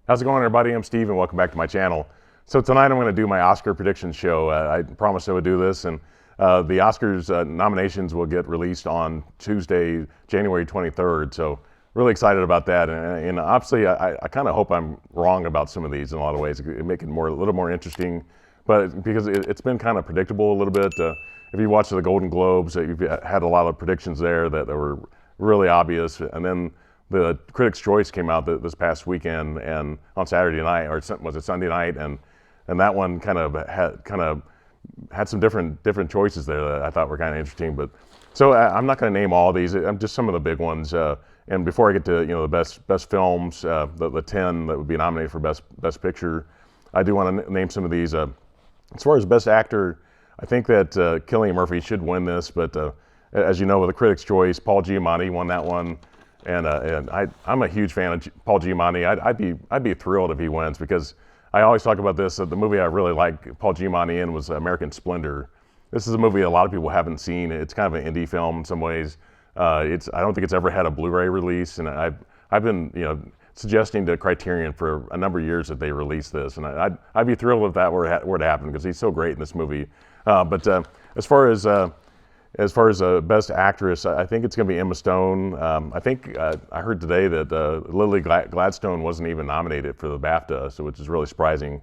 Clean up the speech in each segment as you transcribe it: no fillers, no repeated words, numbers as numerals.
How's it going, everybody? I'm Steve, and welcome back to my channel. So tonight I'm going to do my Oscar prediction show. I promised I would do this, and the Oscars nominations will get released on Tuesday, January 23rd. So really excited about that, and obviously I kind of hope I'm wrong about some of these in a lot of ways, make it a little more interesting. But because it's been kind of predictable a little bit. If you watch the Golden Globes, you've had a lot of predictions there that were really obvious, and then the Critics' Choice came out this past weekend, and on Saturday night, or was it Sunday night, and that one kind of had some different choices there that I thought were kind of interesting. But so I'm not going to name all these. I'm just some of the big ones. And before I get to the best films, the 10 that would be nominated for best picture, I do want to name some of these. As far as best actor, I think that Cillian Murphy should win this, but as you know, with the Critics' Choice, Paul Giamatti won that one. And I'm a huge fan of Paul Giamatti. I'd be thrilled if he wins, because I always talk about this. The movie I really like Paul Giamatti in was American Splendor. This is a movie a lot of people haven't seen. It's kind of an indie film in some ways. I don't think it's ever had a Blu-ray release, and I've been suggesting to Criterion for a number of years that they release this, and I'd be thrilled if that were to happen, because he's so great in this movie. But as far as best actress, I think it's going to be Emma Stone. I think I heard today that Lily Gladstone wasn't even nominated for the BAFTA, so which is really surprising.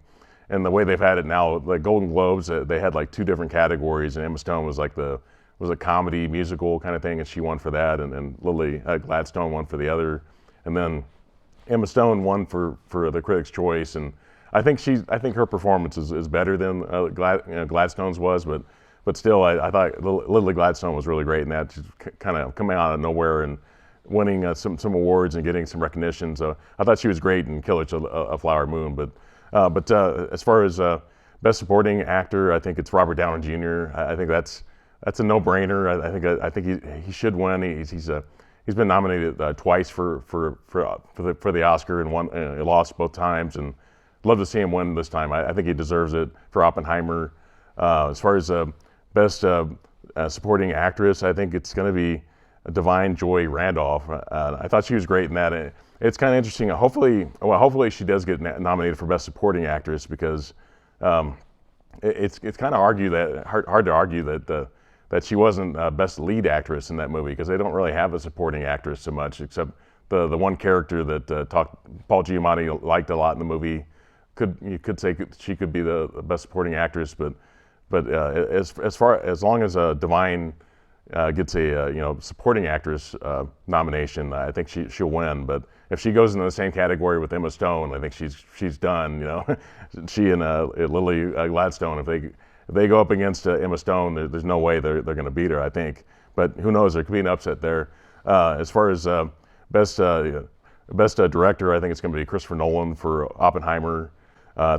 And the way they've had it now, the Golden Globes, they had like two different categories, and Emma Stone was like was a comedy musical kind of thing, and she won for that, and Lily Gladstone won for the other, and then Emma Stone won for the Critics' Choice, and I think her performance is better than Gladstone's was, but still, I thought Lily Gladstone was really great in that. She's kind of coming out of nowhere and winning some awards and getting some recognition. So I thought she was great in Killers of a Flower Moon. But as far as best supporting actor, I think it's Robert Downey Jr. I think that's a no-brainer. I think he should win. He's been nominated twice for the Oscar, and he lost both times. And I'd love to see him win this time. I think he deserves it for Oppenheimer. As far as best supporting actress, I think it's going to be Da'Vine Joy Randolph. I thought she was great in that. It's kind of interesting. Hopefully she does get nominated for best supporting actress, because it's kind of hard to argue that she wasn't best lead actress in that movie, because they don't really have a supporting actress so much, except the one character that Paul Giamatti liked a lot in the movie. You could say she could be the best supporting actress, but as long as Da'Vine gets a supporting actress nomination, I think she'll win. But if she goes into the same category with Emma Stone, I think she's done. She and Lily Gladstone, if they go up against Emma Stone, there's no way they're going to beat her, I think. But who knows? There could be an upset there. As far as best director, I think it's going to be Christopher Nolan for Oppenheimer.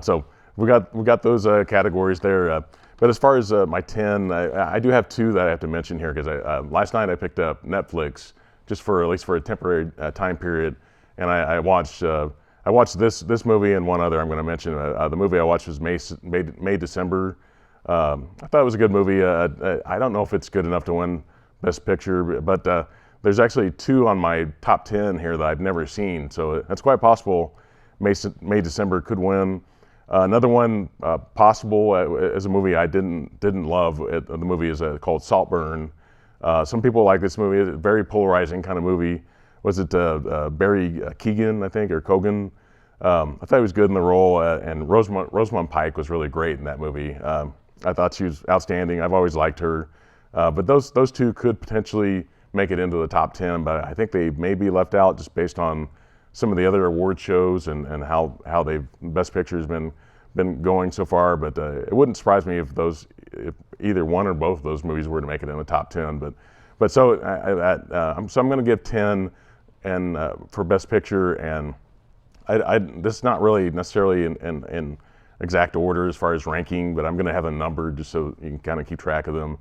So we got those categories there. But as far as my 10, I do have two that I have to mention here, because last night I picked up Netflix just at least for a temporary time period, and I watched this movie and one other I'm going to mention. The movie I watched was May December. I thought it was a good movie. I don't know if it's good enough to win Best Picture, but there's actually two on my top 10 here that I've never seen, so it's quite possible May December could win. Another one possible as a movie I didn't love. The movie is called Saltburn. Some people like this movie. It's a very polarizing kind of movie. Was it Barry Keoghan, I think, or Cogan? I thought he was good in the role, and Rosamund Pike was really great in that movie. I thought she was outstanding. I've always liked her. But those two could potentially make it into the top 10, but I think they may be left out just based on some of the other award shows and how Best Picture has been going so far. But it wouldn't surprise me if either one or both of those movies were to make it in the top 10. So I'm going to give 10 and for Best Picture, and this is not really necessarily in exact order as far as ranking, but I'm going to have a number just so you can kind of keep track of them.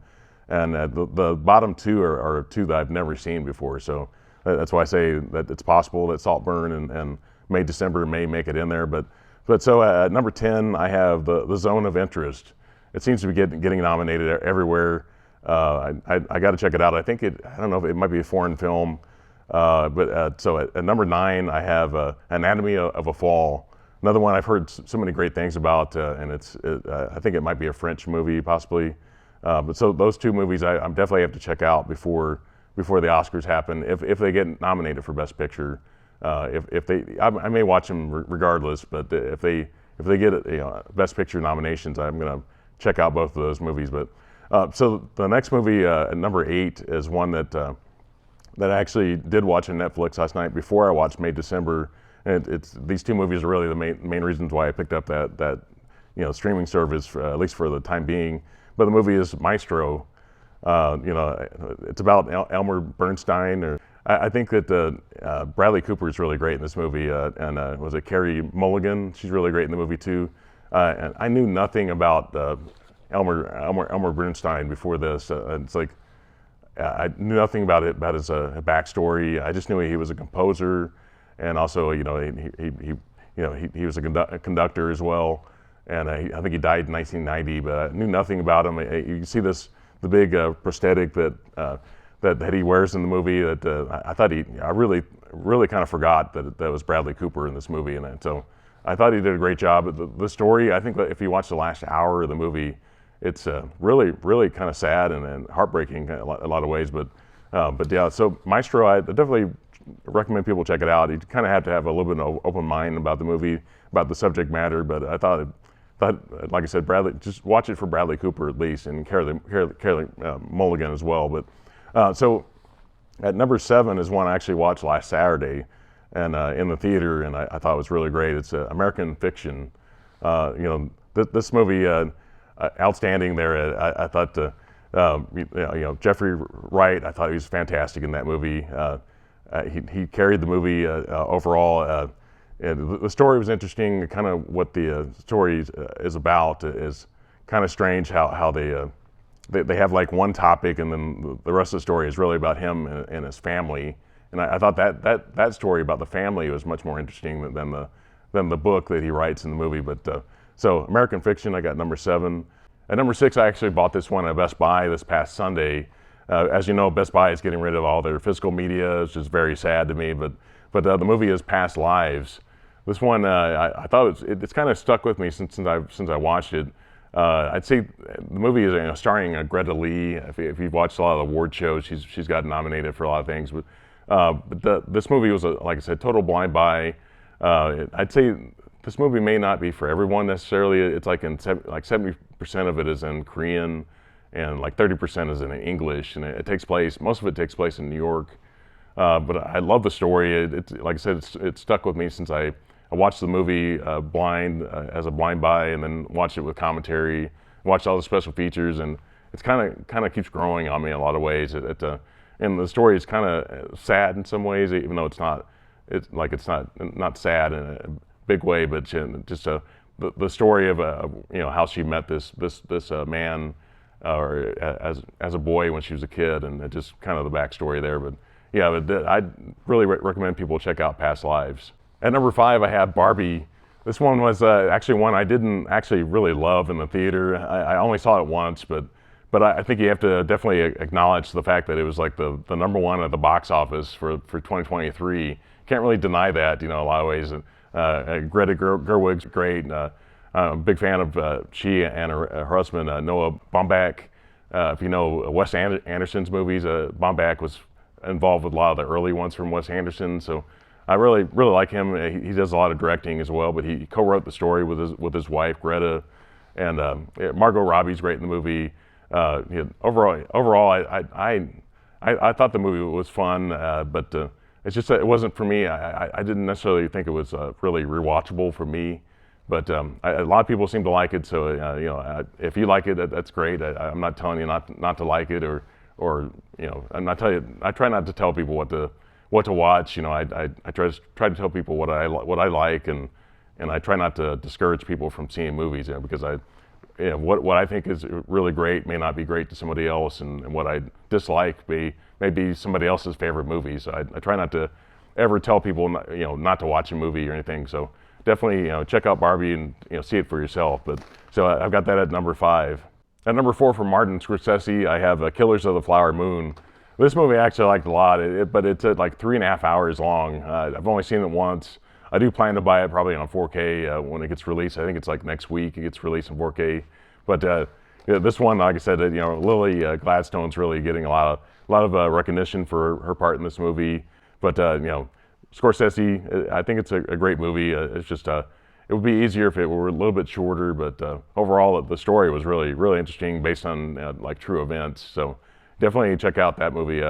And the bottom two are two that I've never seen before, so that's why I say that it's possible that Saltburn and May December may make it in there. But so at number 10, I have the Zone of Interest. It seems to be getting nominated everywhere. I got to check it out. I don't know if it might be a foreign film. So at number 9, I have Anatomy of a Fall. Another one I've heard so many great things about, and I think it might be a French movie possibly. But so those two movies I'm definitely have to check out before the Oscars happen, if they get nominated for Best Picture. If they, I may watch them regardless, but if they get Best Picture nominations, I'm gonna check out both of those movies. But so the next movie, at number 8, is one that I actually did watch on Netflix last night before I watched May December. And these two movies are really the main reasons why I picked up that streaming service, at least for the time being. But the movie is Maestro. It's about Elmer Bernstein. I think that Bradley Cooper is really great in this movie, and was it Carey Mulligan? She's really great in the movie too. And I knew nothing about Elmer Bernstein before this. It's like I knew nothing about his backstory. I just knew he was a composer, and also he was a conductor as well. And I think he died in 1990, but I knew nothing about him. You can see the big prosthetic that he wears in the movie. That I really kind of forgot that was Bradley Cooper in this movie, and so I thought he did a great job. The story, I think, that if you watch the last hour of the movie, it's really kind of sad and heartbreaking in a lot of ways. But yeah, so Maestro, I definitely recommend people check it out. You kind of have to have a little bit of an open mind about the movie, about the subject matter. But I thought, like I said, just watch it for Bradley Cooper at least, and Carey Mulligan as well. But so at number 7 is one I actually watched last Saturday, and in the theater, and I thought it was really great. It's American Fiction. This movie, outstanding there. I thought, Jeffrey Wright, I thought he was fantastic in that movie. He carried the movie overall. And the story was interesting. Kind of what the story is about is kind of strange. How they have like one topic, and then the rest of the story is really about him and his family. And I thought that story about the family was much more interesting than the book that he writes in the movie. But so American Fiction, I got number 7. At number 6, I actually bought this one at Best Buy this past Sunday. As you know, Best Buy is getting rid of all their physical media. It's just very sad to me. But the movie is Past Lives. This one, I thought it's kind of stuck with me since I watched it. I'd say the movie is starring Greta Lee. If you've watched a lot of the award shows, she's got nominated for a lot of things. But this movie was, like I said, total blind buy. I'd say this movie may not be for everyone necessarily. It's like 70% of it is in Korean, and like 30% is in English, and most of it takes place in New York. But I love the story. Like I said, it stuck with me since I watched the movie blind, as a blind buy, and then watched it with commentary, watched all the special features, and it's kind of keeps growing on me in a lot of ways. And the story is kind of sad in some ways, even though it's not sad in a big way, but just the story of how she met this man as a boy when she was a kid, and just kind of the backstory there. But yeah, I'd really recommend people check out Past Lives. At number 5, I have Barbie. This one was actually one I didn't actually really love in the theater. I only saw it once, but I think you have to definitely acknowledge the fact that it was like the number 1 at the box office for 2023. Can't really deny that, in a lot of ways. Greta Gerwig's great. I'm a big fan of she and her husband, Noah Baumbach. If you know Wes Anderson's movies, Baumbach was involved with a lot of the early ones from Wes Anderson. So I really like him. He does a lot of directing as well, but he co-wrote the story with his wife Greta, and Margot Robbie's great in the movie. Overall, I thought the movie was fun, but it's just that it wasn't for me. I didn't necessarily think it was really rewatchable for me, but a lot of people seem to like it. So if you like it, that's great. I'm not telling you not to like it, or I'm not telling you. I try not to tell people what to watch. I try to tell people what I like, and I try not to discourage people from seeing movies, because what I think is really great may not be great to somebody else, and what I dislike may be somebody else's favorite movie. So I try not to ever tell people not to watch a movie or anything. So definitely check out Barbie and see it for yourself. But so I've got that at number 5. At number 4 from Martin Scorsese, I have Killers of the Flower Moon. This movie I actually liked a lot, but it's like 3.5 hours long. I've only seen it once. I do plan to buy it probably on 4K when it gets released. I think it's like next week it gets released in 4K. But yeah, this one, like I said, Lily Gladstone's really getting a lot of recognition for her part in this movie. But Scorsese, I think it's a great movie. It's just it would be easier if it were a little bit shorter. But overall, the story was really interesting, based on like true events. So definitely check out that movie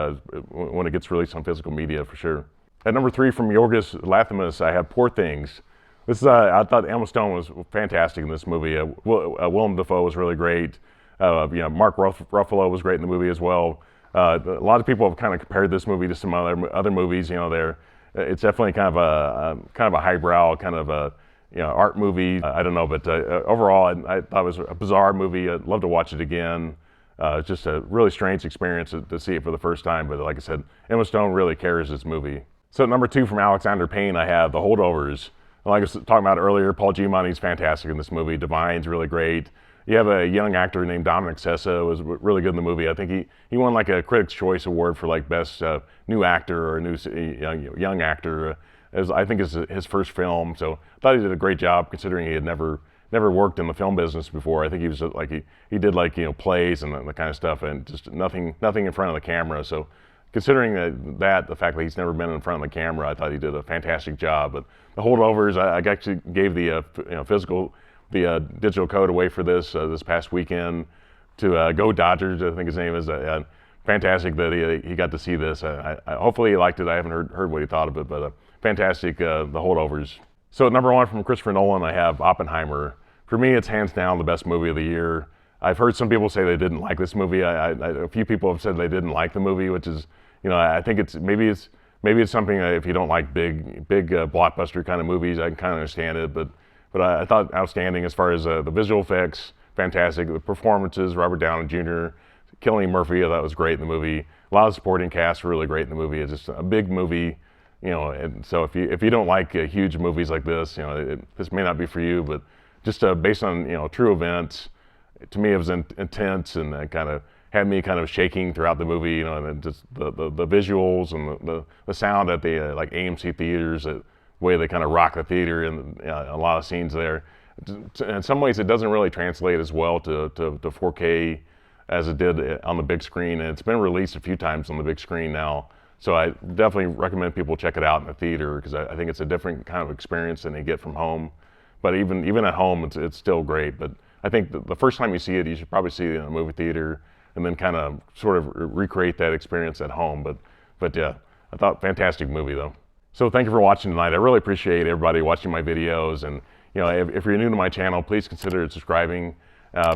when it gets released on physical media for sure. At number 3 from Yorgos Lanthimos, I have Poor Things. This is I thought Emma Stone was fantastic in this movie. Willem Dafoe was really great. Mark Ruffalo was great in the movie as well. A lot of people have kind of compared this movie to some other movies. It's definitely kind of a highbrow kind of a art movie. I don't know, but overall, I thought it was a bizarre movie. I'd love to watch it again. It's just a really strange experience to see it for the first time. But like I said, Emma Stone really carries this movie. So at number 2 from Alexander Payne, I have The Holdovers. Like I was talking about earlier, Paul Giamatti's fantastic in this movie. Divine's really great. You have a young actor named Dominic Sessa, was really good in the movie. I think he won like a Critics' Choice Award for like best new actor or new young actor. I think is his first film, so I thought he did a great job considering he had never worked in the film business before. I think he was like he did like plays and the kind of stuff, and just nothing in front of the camera. So considering the fact that he's never been in front of the camera, I thought he did a fantastic job. But The Holdovers, I actually gave the digital code away for this past weekend to Go Dodgers, I think his name is. Fantastic that he got to see this. Hopefully he liked it. I haven't heard what he thought of it, but fantastic, The Holdovers. So at number 1 from Christopher Nolan, I have Oppenheimer. For me, it's hands down the best movie of the year. I've heard some people say they didn't like this movie. A few people have said they didn't like the movie, which is, I think maybe it's something if you don't like big blockbuster kind of movies, I can kind of understand it. But I thought outstanding as far as the visual effects, fantastic. The performances, Robert Downey Jr., Cillian Murphy, I thought was great in the movie. A lot of supporting cast were really great in the movie. It's just a big movie, and so if you don't like huge movies like this, this may not be for you. But just based on true events, to me it was intense and kind of had me kind of shaking throughout the movie. And just the visuals and the sound at the like AMC theaters, the way they kind of rock the theater, and a lot of scenes there. In some ways, it doesn't really translate as well to 4K as it did on the big screen, and it's been released a few times on the big screen now. So I definitely recommend people check it out in the theater, because I think it's a different kind of experience than you get from home. But even at home, it's still great. But I think the first time you see it, you should probably see it in a movie theater, and then kind of sort of recreate that experience at home. But yeah, I thought fantastic movie though. So thank you for watching tonight. I really appreciate everybody watching my videos, and if you're new to my channel, please consider subscribing.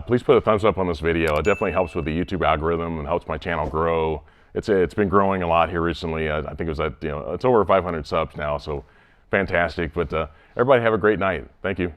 Please put a thumbs up on this video. It definitely helps with the YouTube algorithm and helps my channel grow. It's been growing a lot here recently. I think it was at it's over 500 subs now, so fantastic. But everybody have a great night. Thank you.